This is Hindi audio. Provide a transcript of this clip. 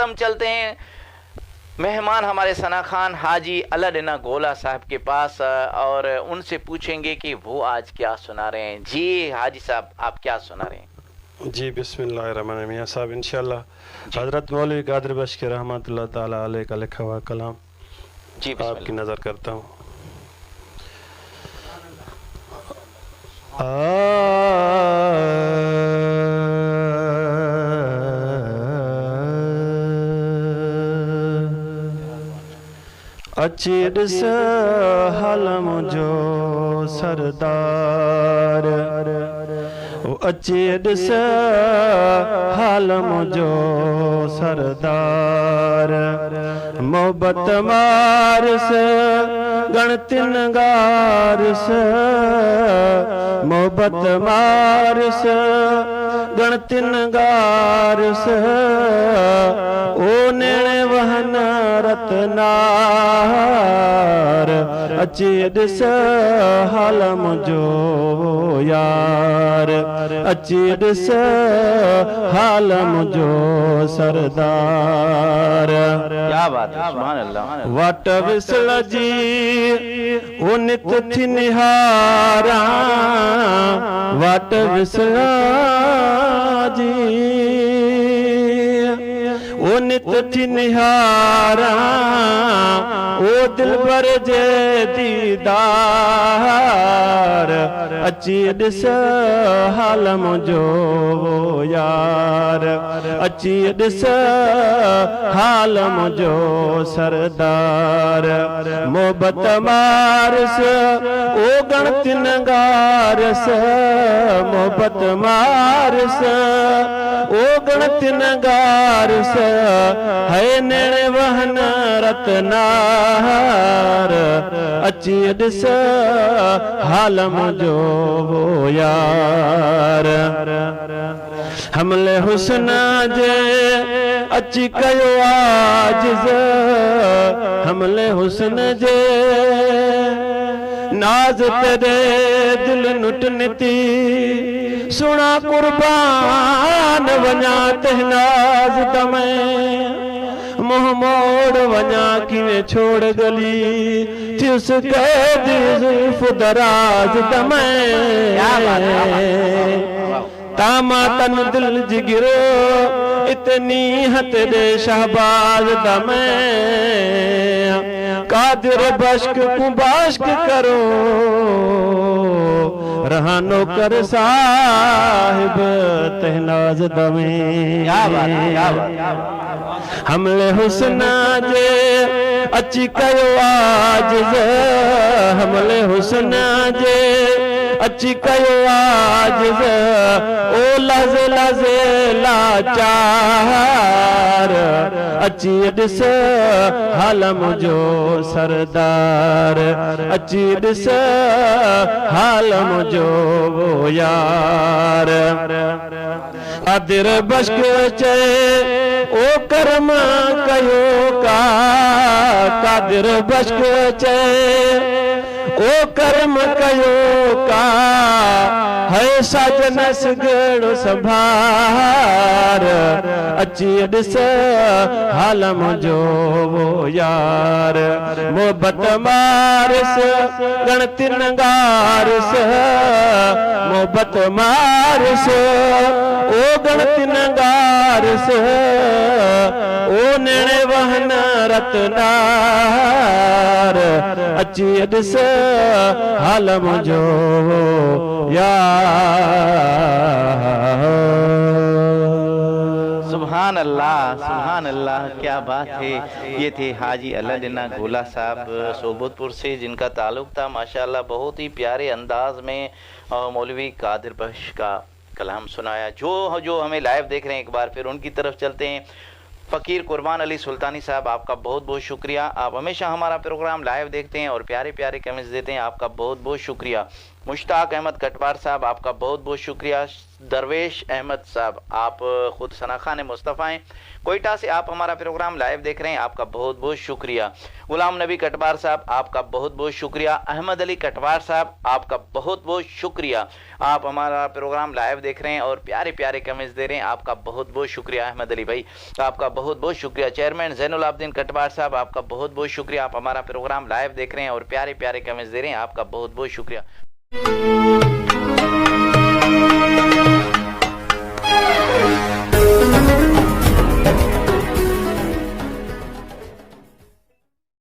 हम चलते हैं मेहमान हमारे सना खान हाजी अलादीना गोला साहब के पास और उनसे पूछेंगे कि वो आज क्या सुना रहे हैं। जी हाजी साहब, आप क्या सुना रहे हैं? जी बिस्मिल्लाहिर्रहमानिर्रहीम। मियां साहब इंशाल्लाह हज़रत मौलवी कादिर बख्श के रहमतुल्लाह ताला अलैह का लिखा हुआ कलाम जी आपकी नज़र करता हूँ। अची ॾिस हलम जो सरदार, अची ॾिस हलम जो सरदार, मोहब्बत मारस गणतिन गारस, मोहब्बत मारस गणतिन गारस, ओ नेणे वहन रतनार, अची ॾिस हलम जो यार, अची ॾिस हलम जो सरदार। क्या बात है, सुभान अल्लाह। वट विसल जी वो नित थी निहारा, वट विसल जी वो नित थी निहारा, ओ दिलबर जे दीदार, अची ॾिस हलम जो यार, अची ॾिस हलम जो सरदार, मोहब्बत मारस ओ गणतिन गारस, मोहब्बत मारस ओ गणतिन गारस, है नेणे वहन रतनार, अची ॾिस हलम जो यार। हमले हुस्न जे अची कयो आजिज़, हमले हुस्न जे नाज तेरे दिल नुट निती, सुना कुर्बान वञा ते नाज तमें, मुँह मोड़ वञा किवें छोड़ गली, थियुस कैद ज़ुल्फ़ दराज तमें, तामा तन दिल जिगिरो इतनी हत दे शहबाज दमें, कादिर बश्क को बाश्क करो रहानो कर साहिब तहनाज दमें। हमले हुस्न जे अची कयो आजिज़, हमले हुस्न जे अची कयो आजिज़, ओ लज़ लज़ लाचार, अची ॾिस हलम जो सरदार, अची ॾिस हलम जो यार। कादिर बश्क चए ओ करम कयो का, कादिर बश्क चए ओ करम कयो का, है साजनस गण संभार, अची ॾिस हलम जो यार, मोहब्बत मारस गणतिन गारस, मोहब्बत मारस ओ गणतिन गारस, ओ नेणे वहन रतनार, अची ॾिस हलम जो यार। सुभान अल्लाह, सुभान अल्लाह, क्या बात है। ये थे हाजी अलादीना गोला साहब सोबतपुर से, जिनका ताल्लुक़ था माशाअल्लाह बहुत ही प्यारे अंदाज में मौलवी कादिर बख्श का कलाम सुनाया। जो हमें लाइव देख रहे हैं, एक बार फिर उनकी तरफ चलते हैं। फ़कीर कुर्बान अली सुल्तानी साहब, आपका बहुत बहुत शुक्रिया। आप हमेशा हमारा प्रोग्राम लाइव देखते हैं और प्यारे प्यारे कमेंट्स देते हैं, आपका बहुत बहुत शुक्रिया। मुश्ताक अहमद कटवार साहब आपका बहुत बहुत शुक्रिया। दरवेश अहमद साहब आप खुद सना खान मुस्तफ़ा हैं, कोयटा से आप हमारा प्रोग्राम लाइव देख रहे हैं, आपका बहुत बहुत शुक्रिया। गुलाम नबी कटवार साहब आपका बहुत बहुत शुक्रिया। अहमद अली कटवार साहब आपका बहुत बहुत शुक्रिया, आप हमारा प्रोग्राम लाइव देख रहे हैं और प्यारे प्यारे कमेंट्स दे रहे हैं, आपका बहुत बहुत शुक्रिया। अहमद अली भाई आपका बहुत बहुत शुक्रिया। चेयरमैन जैनुल आबदीन कटवार साहब आपका बहुत बहुत शुक्रिया, आप हमारा प्रोग्राम लाइव देख रहे हैं और प्यारे प्यारे कमेंट्स दे रहे हैं, आपका बहुत बहुत शुक्रिया।